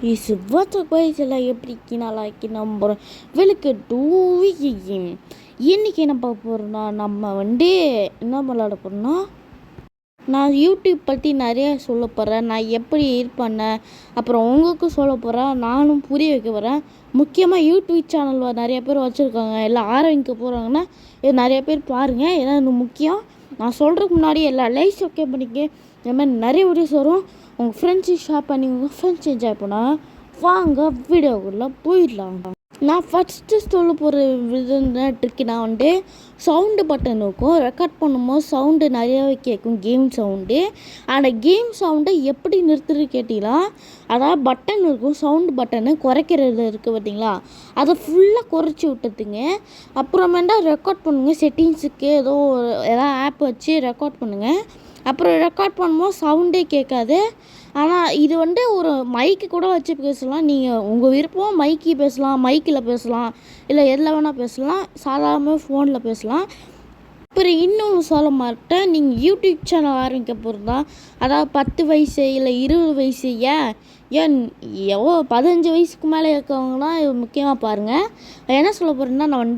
What எல்லாம் எப்படி நல்லா நம்புகிறோம் வெல்கம் டு கேம். இன்றைக்கி என்ன பார்க்க போகிறோம்னா நம்ம என்ன விளாட போகிறோம்னா நான் யூடியூப் பற்றி நிறையா சொல்ல போகிறேன். நான் எப்படி இது பண்ணேன் அப்புறம் உங்களுக்கும் சொல்ல போகிறேன். நானும் புரிய வைக்க போகிறேன். முக்கியமாக யூடியூப் சேனல் நிறைய பேர் வச்சுருக்காங்க, எல்லாம் ஆரம்பிக்க போகிறாங்கன்னா இது நிறைய பேர் பாருங்கள். ஏன்னா இது முக்கியம். நான் சொல்கிறதுக்கு முன்னாடி எல்லாம் லைக் சப்ஸ்கிரைப் பண்ணிக்க. இந்த மாதிரி நிறைய வீடியோஸ் வரும். உங்கள் ஃப்ரெண்ட்ஸுக்கு ஷேர் பண்ணி உங்கள் ஃப்ரெண்ட்ஸ் என்ஜாய் பண்ணால் வாங்க வீடியோக்குள்ளே போயிடலாம். நான் ஃபஸ்ட்டு சொல்ல போகிற ட்ரிக்கு நான் சவுண்டு பட்டன் இருக்கும். ரெக்கார்ட் பண்ணும்போது சவுண்டு நிறையாவே கேட்கும், கேம் சவுண்டு. அந்த கேம் சவுண்டை எப்படி நிறுத்துறது கேட்டிங்களா? அதாவது பட்டன் இருக்கும், சவுண்டு பட்டனு குறைக்கிறது இருக்குது பார்த்தீங்களா, அதை ஃபுல்லாக குறைச்சி விட்டுதுங்க. அப்புறமேட்டா ரெக்கார்ட் பண்ணுங்கள். செட்டிங்ஸுக்கு ஏதாவது ஆப் வச்சு ரெக்கார்ட் பண்ணுங்கள். அப்புறம் ரெக்கார்ட் பண்ணும்போது சவுண்டே கேட்காது. ஆனால் இது ஒரு மைக்கு கூட வச்சு பேசலாம். நீங்கள் உங்கள் விருப்பம் மைக்கு பேசலாம், மைக்கில் பேசலாம், இல்லை எதில் வேணால் பேசலாம். சாதாரண ஃபோனில் பேசலாம். அப்புறம் இன்னொன்று சொல்ல மாட்டேன், நீங்கள் யூடியூப் சேனல் ஆரம்பிக்க போகிறதா, அதாவது 10 வயசு இல்லை 20 வயசு, ஏன் 15 வயசுக்கு மேலே இருக்கவங்களாம் இது முக்கியமாக பாருங்கள். என்ன சொல்ல போகிறேன்னா, நான்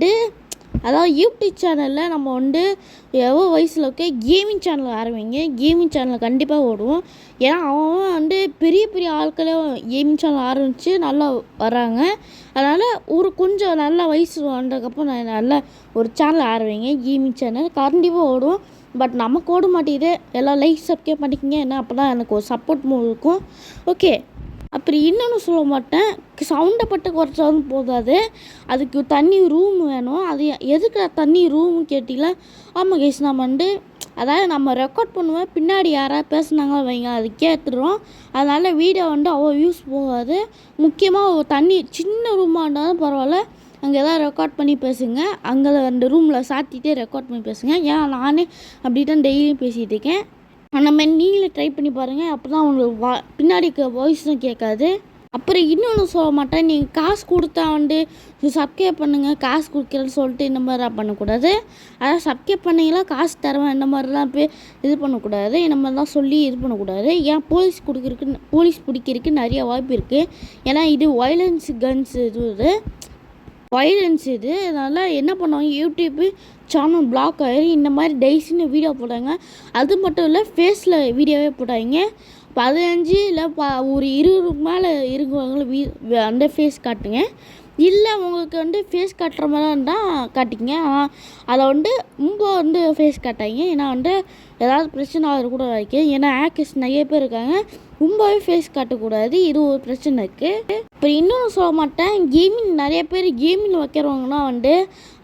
அதாவது யூடியூப் சேனலில் நம்ம எவ்வளோ வயசில் கேமிங் சேனல் ஆரம்பிங்க. கேமிங் சேனல் கண்டிப்பாக ஓடுவோம். ஏன்னா அவன் பெரிய பெரிய ஆட்களே கேமிங் சேனல் ஆரம்பித்து நல்லா வராங்க. அதனால் கொஞ்சம் நல்ல வயசு வந்ததுக்கப்புறம் நான் நல்ல ஒரு சேனல் ஆரம்பிங்க. கேமிங் சேனல் கண்டிப்பாக ஓடும். பட் நமக்கு ஓட மாட்டேங்குது. எல்லாம் லைக் சப்ஸ்கிரைப் பண்ணிக்கங்க. ஏன்னா அப்போ தான் எனக்கு ஒரு சப்போர்ட் மூவ் இருக்கும். ஓகே, அப்படி இன்னொன்று சொல்ல மாட்டேன், சவுண்டை பட்டு குறைச்சாலும் போதாது, அதுக்கு தண்ணி ரூம் வேணும். அது எதுக்கு தண்ணி ரூம்னு கேட்டிங்களா? ஆமாம் கைஸ், நம்ம அதாவது நம்ம ரெக்கார்ட் பண்ணுவோம், பின்னாடி யாராவது பேசுனாங்களோ வைங்க, அது கேட்டுடுறோம். அதனால் வீடியோ அவ்வளோ யூஸ் போகாது. முக்கியமாக தண்ணி சின்ன ரூமாக இருந்தாலும் பரவாயில்ல, அங்கே எதாவது ரெக்கார்ட் பண்ணி பேசுங்க. அங்கே அந்த ரூமில் சாத்திட்டே ரெக்கார்ட் பண்ணி பேசுங்க. ஏன் நானே அப்படி தான் டெய்லியும் பேசிகிட்டு இருக்கேன். அந்த மாதிரி நீங்களே ட்ரை பண்ணி பாருங்கள். அப்போ தான் உங்களுக்கு பின்னாடி வாய்ஸும் கேட்காது. அப்புறம் இன்னொன்று சொல்ல மாட்டேன், நீங்கள் காசு கொடுத்தா சப்ஸ்கிரைப் பண்ணுங்கள், காசு கொடுக்குறேன்னு சொல்லிட்டு இந்த மாதிரிலாம் பண்ணக்கூடாது. அதாவது சப்ஸ்கிரைப் பண்ணிங்களா காசு தருவேன் இந்த மாதிரிலாம் இது பண்ணக்கூடாது. இந்த மாதிரிலாம் சொல்லி இது பண்ணக்கூடாது. ஏன் போலீஸ் பிடிக்கிறதுக்கு நிறைய வாய்ப்பு இருக்குது. ஏன்னா இது வயலன்ஸ் கன்ஸ் வைலன்ஸ் இது. அதனால் என்ன பண்ணுவாங்க, யூடியூப்பு சேனல் பிளாக் ஆகிடும். இந்த மாதிரி டெய்ஸின்னு வீடியோ போட்டாங்க. அது மட்டும் இல்லை, ஃபேஸில் வீடியோவே போட்டாங்க. 15 இல்லை ஒரு 20 மேலே இருக்கிறவங்களும் அந்த ஃபேஸ் காட்டுங்க. இல்லை உங்களுக்கு ஃபேஸ் காட்டுற மாதிரி இருந்தால் காட்டிங்க. ஆனால் அதை ரொம்ப ஃபேஸ் காட்டாங்க. ஏன்னா ஏதாவது பிரச்சனை ஆகிற கூட வைக்க. ஏன்னா ஆக்கர்ஸ் நிறைய பேர் இருக்காங்க, ரொம்பவே ஃபேஸ் காட்டக்கூடாது. இது ஒரு பிரச்சனை இருக்குது. இப்போ இன்னொன்று சொல்ல மாட்டேன், கேமிங் நிறைய பேர் கேமிங் வைக்கிறவங்கன்னா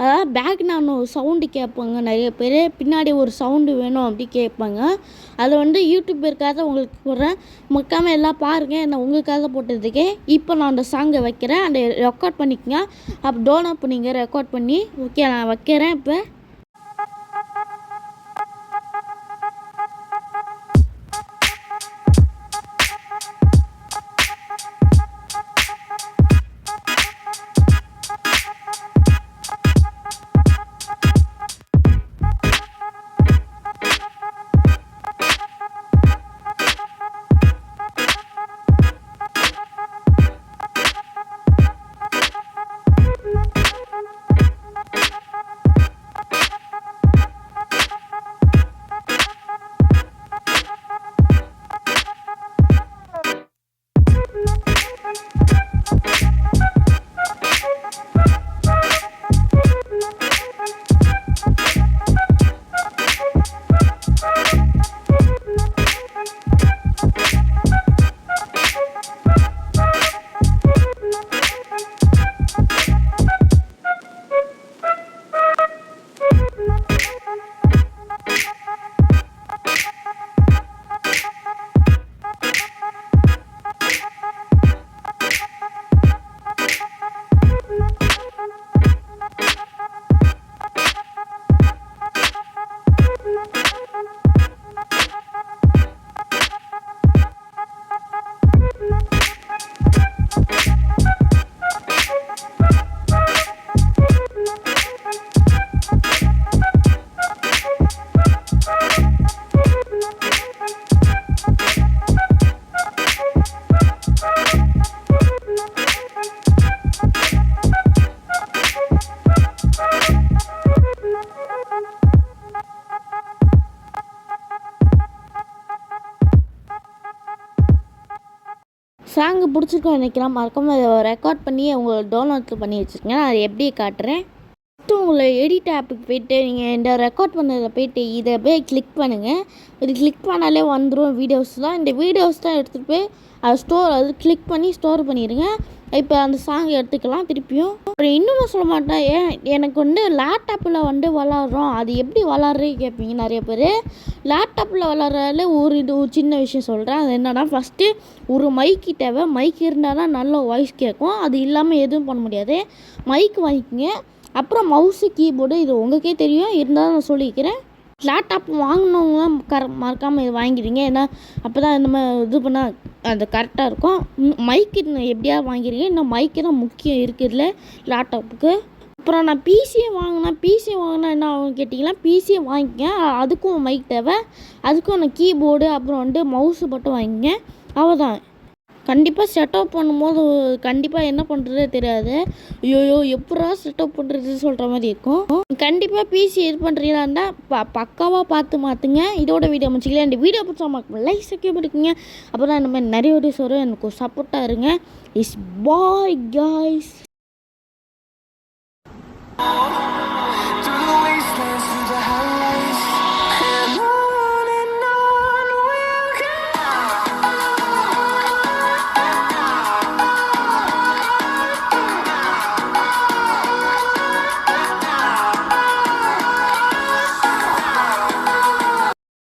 அதாவது பேக்ரவுண்ட் ஒரு சவுண்டு கேட்பாங்க. நிறைய பேர் பின்னாடி ஒரு சவுண்டு வேணும் அப்படி கேட்பாங்க. அதை யூடியூபருக்காக உங்களுக்கு போடுறேன். மக்காமல் எல்லாம் பாருங்கள். நான் உங்களுக்காக போட்டதுக்கே இப்போ நான் அந்த சாங்கை வைக்கிறேன். அந்த ரெக்கார்ட் பண்ணிக்கங்க. அப்போ டோனட் பண்ணிங்க ரெக்கார்ட் பண்ணி. ஓகே, நான் வைக்கிறேன். இப்போ சாங்கு பிடிச்சிருக்கோம் நினைக்கலாம். மறக்காமல் அதை ரெக்கார்ட் பண்ணி உங்களுக்கு டவுன்லோட் பண்ணி வச்சுருக்கேன். நான் அதை எப்படி காட்டுறேன். ஃபஸ்ட்டு உங்களை எடிட் ஆப்புக்கு போய்ட்டு நீங்கள் இந்த ரெக்கார்ட் பண்ணதில் போய்ட்டு இதை போய் கிளிக் பண்ணுங்கள். இது கிளிக் பண்ணாலே வந்துடும் வீடியோஸ் தான். இந்த வீடியோஸ் தான் எடுத்துகிட்டு போய் அது கிளிக் பண்ணி ஸ்டோர் பண்ணிடுங்க. இப்போ அந்த சாங் எடுத்துக்கலாம் திருப்பியும். அப்புறம் இன்னொன்று சொல்ல மாட்டேன், எனக்கு லேப்டாப்பில் விளாட்றோம், அது எப்படி விளாட்றே கேட்பீங்க நிறைய பேர். லேப்டாப்பில் விளாட்றதுல ஒரு சின்ன விஷயம் சொல்கிறேன். அது என்னென்னா, ஃபஸ்ட்டு ஒரு மைக்கு தேவை. மைக் இருந்தால் தான் நல்ல வாய்ஸ் கேட்கும். அது இல்லாமல் எதுவும் பண்ண முடியாது. மைக் வாங்கிக்கோங்க. அப்புறம் மவுஸு கீபோர்டு இது உங்களுக்கே தெரியும், இருந்தாலும் நான் சொல்லிக்கிறேன். லேப்டாப் வாங்கினவங்களாம் மறக்காமல் இது வாங்கிடுங்க. ஏன்னா அப்போ தான் நம்ம இது பண்ணால் அது கரெக்டாக இருக்கும். மைக்கு எப்படியாவது வாங்கிடுங்க. இன்னும் மைக்கு தான் முக்கியம் இருக்குதுல லேப்டாப்புக்கு. அப்புறம் நான் பிசி வாங்கினா என்ன ஆகும் கேட்டிங்கன்னா, பிசியை வாங்கிக்கங்க. அதுக்கும் மைக் தேவை. அதுக்கும் நான் கீபோர்டு அப்புறம் மவுஸு மட்டும் வாங்கிங்க. அவ்வளோதான். கண்டிப்பாக செட்டப் பண்ணும்போது கண்டிப்பாக என்ன பண்ணுறதே தெரியாது. ஐயோ எப்படா செட்டப் பண்ணுறது சொல்கிற மாதிரி இருக்கும். கண்டிப்பாக பிசி இது பண்ணுறீங்களா இருந்தால் பக்காவாக பார்த்து மாற்றுங்க. இதோட வீடியோ முடிச்சிக்கலாம். இந்த வீடியோ பிடிச்சா லைக் சப்ஸ்கிரைப் பண்ணிக்கோங்க. அப்புறம் இந்த மாதிரி நிறைய வீடியோஸ் வரும். எனக்கு சப்போர்ட்டாக இருங்க. Is bye guys.